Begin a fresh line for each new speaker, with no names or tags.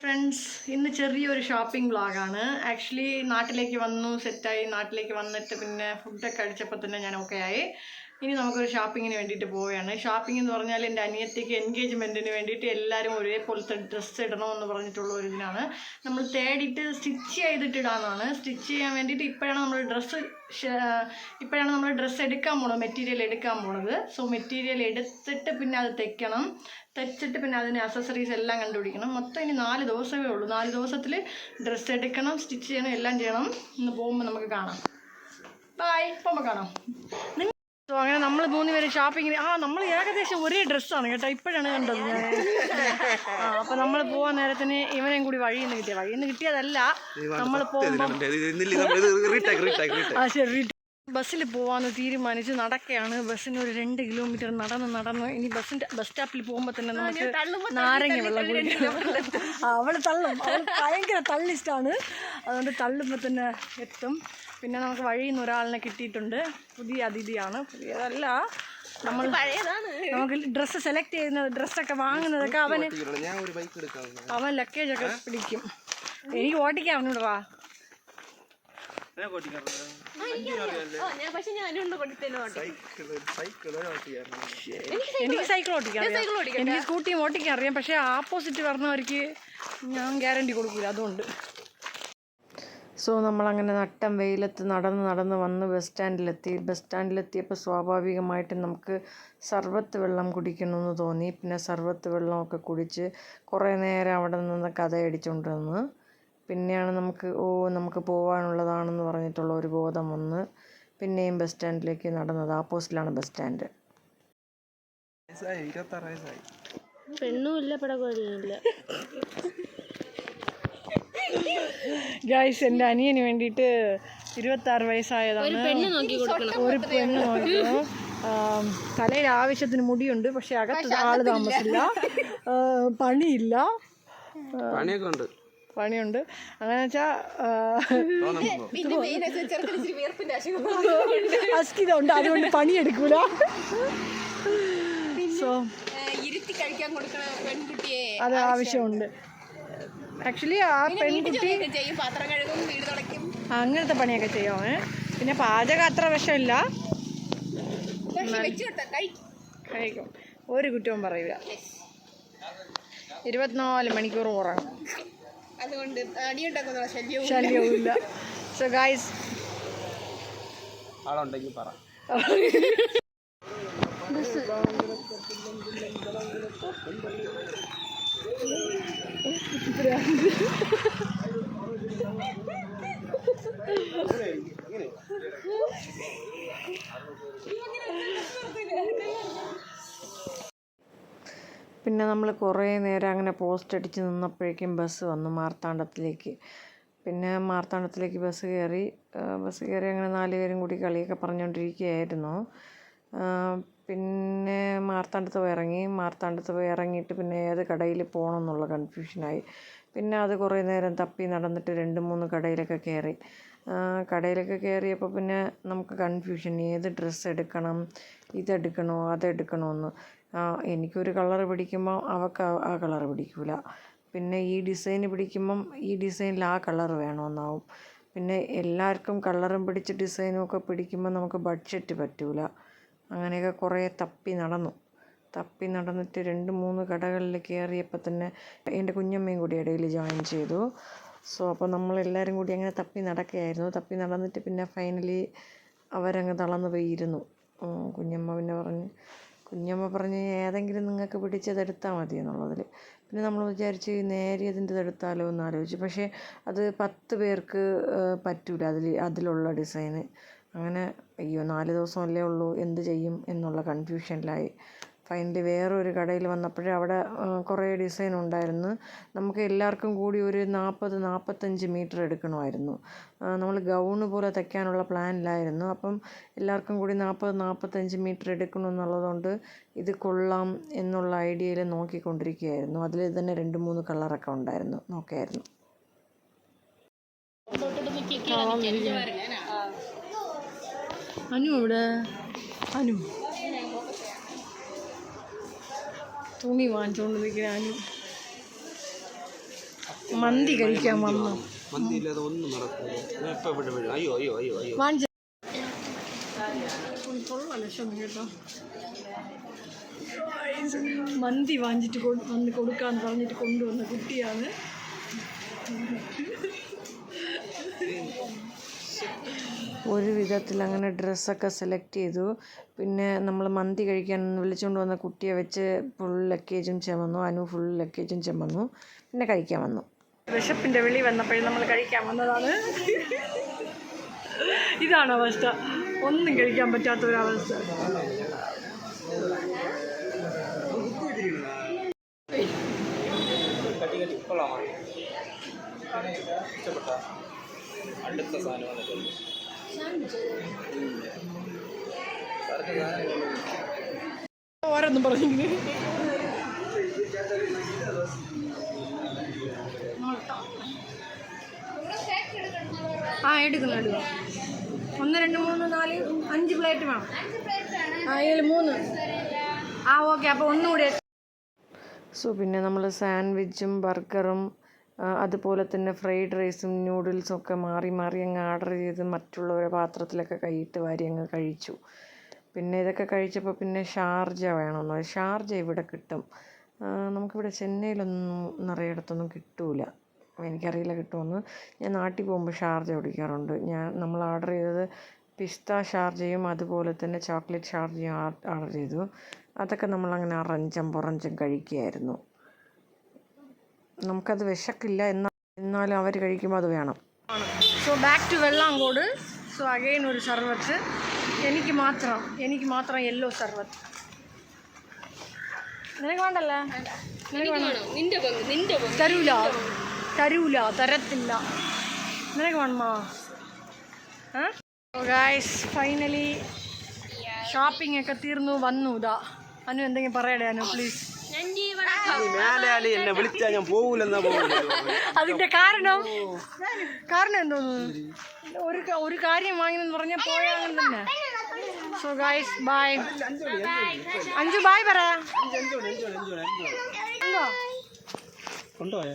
Friends, ഇന്ന് ചെറിയൊരു shopping വ്ളോഗാണ്. ആക്ച്വലി നാട്ടിലേക്ക് വന്നു, സെറ്റായി. നാട്ടിലേക്ക് വന്നിട്ട് പിന്നെ ഫുഡൊക്കെ കഴിച്ചപ്പോൾ തന്നെ ഞാൻ ഓക്കെ ആയി. ഇനി നമുക്കൊരു ഷോപ്പിങ്ങിന് വേണ്ടിയിട്ട് പോവുകയാണ്. ഷോപ്പിംഗ് എന്ന് പറഞ്ഞാൽ എൻ്റെ അനിയത്തിക്ക് എൻഗേജ്മെൻറ്റിന് വേണ്ടിയിട്ട് എല്ലാവരും ഒരേപോലത്തെ ഡ്രസ്സ് ഇടണമെന്ന് പറഞ്ഞിട്ടുള്ള ഒരു ഇതിനാണ്. നമ്മൾ തേടിയിട്ട് സ്റ്റിച്ച് ചെയ്തിട്ടിടാനാണ്. സ്റ്റിച്ച് ചെയ്യാൻ വേണ്ടിയിട്ട് ഇപ്പോഴാണ് നമ്മൾ ഡ്രസ്സ് എടുക്കാൻ പോണത്, മെറ്റീരിയൽ എടുക്കാൻ പോണത്. സോ മെറ്റീരിയൽ എടുത്തിട്ട് പിന്നെ അത് തെക്കണം. തെച്ചിട്ട് പിന്നെ അതിന് അക്സസറീസ് എല്ലാം കണ്ടുപിടിക്കണം. മൊത്തം ഇനി 4 ദിവസമേ ഉള്ളൂ. 4 ദിവസത്തിൽ ഡ്രസ്സ് എടുക്കണം, സ്റ്റിച്ച് ചെയ്യണം, എല്ലാം ചെയ്യണം. ഇന്ന് പോകുമ്പോൾ നമുക്ക് കാണാം. ബൈ, പോകുമ്പോൾ കാണാം. സോ അങ്ങനെ നമ്മൾ 3 പേര് ഷോപ്പിങ്ങിന്. നമ്മൾ ഏകദേശം ഒരേ ഡ്രസ്സാണ് കേട്ടോ, ഇപ്പോഴാണ് കണ്ടത് ഞാൻ. അപ്പോൾ നമ്മൾ പോകാൻ നേരത്തിന് ഇവനെയും കൂടി വഴിയിൽ നിന്ന് കിട്ടിയതല്ല. നമ്മൾ പോകുമ്പോൾ ശരി, ബസ്സിൽ പോകാമെന്ന് തീരുമാനിച്ച് നടക്കുകയാണ്. ബസ്സിന് ഒരു 2 കിലോമീറ്റർ നടന്ന് ഇനി ബസ് സ്റ്റോപ്പിൽ പോകുമ്പോൾ തന്നെ നമുക്ക് നാരങ്ങ വെള്ളം കുടിക്കണം. അവൾ ഭയങ്കര തള്ളിഷ്ടാണ്. അതുകൊണ്ട് തള്ളുമ്പോൾ തന്നെ എത്തും. പിന്നെ നമുക്ക് വഴിയിൽ നിന്ന് ഒരാളിനെ കിട്ടിയിട്ടുണ്ട്. പുതിയ അതിഥിയാണ്, പുതിയതല്ല. നമുക്ക് ഡ്രസ്സ് സെലക്ട് ചെയ്യുന്നത്, ഡ്രസ്സൊക്കെ വാങ്ങുന്നതൊക്കെ അവൻ ലക്കേജൊക്കെ പിടിക്കും. എനിക്ക് ഓട്ടിക്കാൻ അവനോടാ. എനിക്ക് സൈക്കിൾ ഓട്ടിക്കാൻ അറിയാം, എനിക്ക് സ്കൂട്ടിയും ഓട്ടിക്കാൻ അറിയാം. പക്ഷെ ആപ്പോസിറ്റ് പറഞ്ഞവർക്ക് ഞാൻ ഗ്യാരണ്ടി കൊടുക്കില്ല, അതുകൊണ്ട്. സോ നമ്മളങ്ങനെ നട്ടം വെയിലത്ത് നടന്ന് വന്ന് ബസ് സ്റ്റാൻഡിലെത്തിയപ്പോൾ സ്വാഭാവികമായിട്ടും നമുക്ക് സർബത്ത് വെള്ളം കുടിക്കണമെന്ന് തോന്നി. പിന്നെ സർബത്ത് വെള്ളമൊക്കെ കുടിച്ച് കുറേ നേരം അവിടെ നിന്ന് കഥയടിച്ചുകൊണ്ടിരുന്ന്. പിന്നെയാണ് നമുക്ക് പോകാനുള്ളതാണെന്ന് പറഞ്ഞിട്ടുള്ള ഒരു ബോധം വന്ന് പിന്നെയും ബസ് സ്റ്റാൻഡിലേക്ക് നടന്നത്. ആപ്പോസിറ്റിലാണ് ബസ് സ്റ്റാൻഡ്.
പെണ്ണുമില്ല, പടകോഴിയില്ല.
ഗൈസ്, എൻ്റെ അനിയന് വേണ്ടിയിട്ട് 26 വയസ്സായതാണ്. ഒരു പെണ്ണ് നോക്കണം. തലയിൽ ആവശ്യത്തിന് മുടിയുണ്ട്, പക്ഷെ അകത്ത് ആള് താമസില്ല, പണിയുണ്ട്. അങ്ങനെ വെച്ചാൽ അസ്കിതുണ്ട്, അതുകൊണ്ട് പണിയെടുക്കൂല. സോ അത് ആവശ്യമുണ്ട്. ആക്ച്വലി ആ പെൺകുട്ടി അങ്ങനത്തെ പണിയൊക്കെ ചെയ്യുമോ. പിന്നെ പാചകം അത്ര വിഷമില്ല, കഴിക്കും. ഒരു കുറ്റവും പറയില്ല. 24 മണിക്കൂർ ഉറങ്ങും, അതുകൊണ്ട് ശല്യവുമില്ല. സോ ഗൈസ്, പിന്നെ നമ്മൾ കുറേ നേരം അങ്ങനെ പോസ്റ്റ് അടിച്ച് നിന്നപ്പോഴേക്കും ബസ് വന്നു മാർത്താണ്ഡത്തിലേക്ക്. പിന്നെ മാർത്താണ്ഡത്തിലേക്ക് ബസ് കയറി അങ്ങനെ 4 പേരും കൂടി കളിയൊക്കെ പറഞ്ഞുകൊണ്ടിരിക്കുകയായിരുന്നു. പിന്നെ മാർത്താണ്ഡത്ത് പോയി ഇറങ്ങിയിട്ട് പിന്നെ ഏത് കടയിൽ പോകണം എന്നുള്ള കൺഫ്യൂഷനായി. പിന്നെ അത് കുറേ നേരം തപ്പി നടന്നിട്ട് 2-3 കടയിലൊക്കെ കയറിയപ്പോൾ പിന്നെ നമുക്ക് കൺഫ്യൂഷൻ, ഏത് ഡ്രസ്സ് എടുക്കണം, ഇതെടുക്കണോ അതെടുക്കണോ. എനിക്കൊരു കളറ് പിടിക്കുമ്പോൾ അവൾക്ക് ആ കളറ് പിടിക്കില്ല. പിന്നെ ഈ ഡിസൈൻ പിടിക്കുമ്പം ഈ ഡിസൈനിൽ ആ കളറ് വേണമെന്നാവും. പിന്നെ എല്ലാവർക്കും കളറും പിടിച്ച് ഡിസൈനും ഒക്കെ പിടിക്കുമ്പോൾ നമുക്ക് ബഡ്ജറ്റ് പറ്റില്ല. അങ്ങനെയൊക്കെ കുറേ തപ്പി നടന്നിട്ട് 2-3 കടകളിൽ കയറിയപ്പോൾ തന്നെ എൻ്റെ കുഞ്ഞമ്മയും കൂടി ഇടയിൽ ജോയിൻ ചെയ്തു. സോ അപ്പോൾ നമ്മളെല്ലാവരും കൂടി അങ്ങനെ തപ്പി നടന്നിട്ട് പിന്നെ ഫൈനലി അവരങ്ങ് തളർന്നു പോയിരുന്നു. കുഞ്ഞമ്മ പറഞ്ഞ് ഏതെങ്കിലും നിങ്ങൾക്ക് പിടിച്ചതെടുത്താൽ മതി എന്നുള്ളതിൽ. പിന്നെ നമ്മൾ വിചാരിച്ച് നേരിയതിൻ്റെ എടുത്താലോ എന്ന് ആലോചിച്ചു. പക്ഷേ അത് 10 പേർക്ക് പറ്റൂല അതിലുള്ള ഡിസൈന്. അങ്ങനെ 4 ദിവസമല്ലേ ഉള്ളൂ, എന്ത് ചെയ്യും എന്നുള്ള കൺഫ്യൂഷനിലായി. ഫൈനലി വേറൊരു കടയിൽ വന്നപ്പോഴേ അവിടെ കുറേ ഡിസൈൻ ഉണ്ടായിരുന്നു. നമുക്ക് എല്ലാവർക്കും കൂടി ഒരു 40-45 മീറ്റർ എടുക്കണമായിരുന്നു. നമ്മൾ ഗൗണ് പോലെ തയ്ക്കാനുള്ള പ്ലാനിലായിരുന്നു. അപ്പം എല്ലാവർക്കും കൂടി 40-45 മീറ്റർ എടുക്കണമെന്നുള്ളതുകൊണ്ട് ഇത് കൊള്ളാം എന്നുള്ള ഐഡിയയിൽ നോക്കിക്കൊണ്ടിരിക്കുകയായിരുന്നു. അതിൽ തന്നെ 2-3 കളറൊക്കെ ഉണ്ടായിരുന്നു, നോക്കിയായിരുന്നു. അനു ഇവിടെ തുണി വാങ്ങിച്ചുകൊണ്ട് നിൽക്കുന്ന അനു. മന്തി കഴിക്കാൻ വന്നു.
മന്തിയില്ലാതെ ഒന്നും നടക്കില്ല. ഞാൻ എപ്പോൾ ഇവിടെ വീഴും. അയ്യോ അയ്യോ അയ്യോ അയ്യോ.
കേട്ടോ മന്തി വാങ്ങിച്ചിട്ട് വന്ന് കൊടുക്കാന്ന് പറഞ്ഞിട്ട് കൊണ്ടുവന്ന കുട്ടിയാണ്. ഒരു വിധത്തിൽ അങ്ങനെ ഡ്രസ്സൊക്കെ സെലക്ട് ചെയ്തു. പിന്നെ നമ്മൾ മന്തി കഴിക്കാൻ വിളിച്ചുകൊണ്ട് വന്ന കുട്ടിയെ വെച്ച് ഫുൾ ലഗേജും ചുമന്നു. അനു ഫുൾ ലഗേജും ചുമന്നു. പിന്നെ കഴിക്കാൻ വന്നു. വിശപ്പിൻ്റെ വിളി വന്നപ്പോഴും നമ്മൾ കഴിക്കാൻ വന്നതാണ്. ഇതാണ് അവസ്ഥ, ഒന്നും കഴിക്കാൻ പറ്റാത്തൊരവസ്ഥ.
അടുത്ത സാധനം
ഓരോന്നും പറഞ്ഞു. എടുക്കുന്നു 1 2 3 4 5 പ്ലേറ്റ് വേണം. 3 ഓക്കെ. അപ്പോൾ ഒന്നുകൂടി. പിന്നെ നമ്മൾ സാൻഡ്വിച്ചും ബർഗറും അതുപോലെ തന്നെ ഫ്രൈഡ് റൈസും നൂഡിൽസും ഒക്കെ മാറി മാറി അങ്ങ് ഓർഡർ ചെയ്ത് മറ്റുള്ളവരുടെ പാത്രത്തിലൊക്കെ കൈയിട്ട് വാരി അങ്ങ് കഴിച്ചു. പിന്നെ ഇതൊക്കെ കഴിച്ചപ്പോൾ പിന്നെ ഷാർജ വേണമെന്ന്. ഷാർജ ഇവിടെ കിട്ടും. നമുക്കിവിടെ ചെന്നൈയിലൊന്നും നിറയിടത്തൊന്നും കിട്ടൂല. എനിക്കറിയില്ല കിട്ടുമെന്ന്. ഞാൻ നാട്ടിൽ പോകുമ്പോൾ ഷാർജ കുടിക്കാറുണ്ട്. നമ്മൾ ഓർഡർ ചെയ്തത് പിസ്ത ഷാർജയും അതുപോലെ തന്നെ ചോക്ലേറ്റ് ഷാർജയും ഓർഡർ ചെയ്തു. അതൊക്കെ നമ്മളങ്ങനെ അറഞ്ചം പുറഞ്ചം കഴിക്കുകയായിരുന്നു. നമുക്കത് വിശക്കില്ല, എന്നാലും അവർ കഴിക്കുമ്പോൾ അത് വേണം. So back to Vellankode. So again ഒരു സർവത്ത്. എനിക്ക് മാത്രം യെല്ലോ സർവത്ത്. നിനക്ക് വേണ്ടല്ലേ? തരത്തില്ല. നിനക്ക് വേണമോ? ഗായ്സ് ഫൈനലി ഷോപ്പിംഗ് ഒക്കെ തീർന്നു വന്നു. ഇതാ അനു എന്തെങ്കിലും പറയടേ അനു പ്ലീസ്.
എന്നെ വിളിച്ചാ ഞാൻ പോകൂലെന്നാ.
അതിന്റെ കാരണം എന്തോന്നു? ഒരു കാര്യം വാങ്ങിയെന്ന് പറഞ്ഞാൽ പോയാൽ അങ്ങനെ തന്നെ. So guys bye. അഞ്ചു ബൈ പറ.
കൊണ്ടുപോയ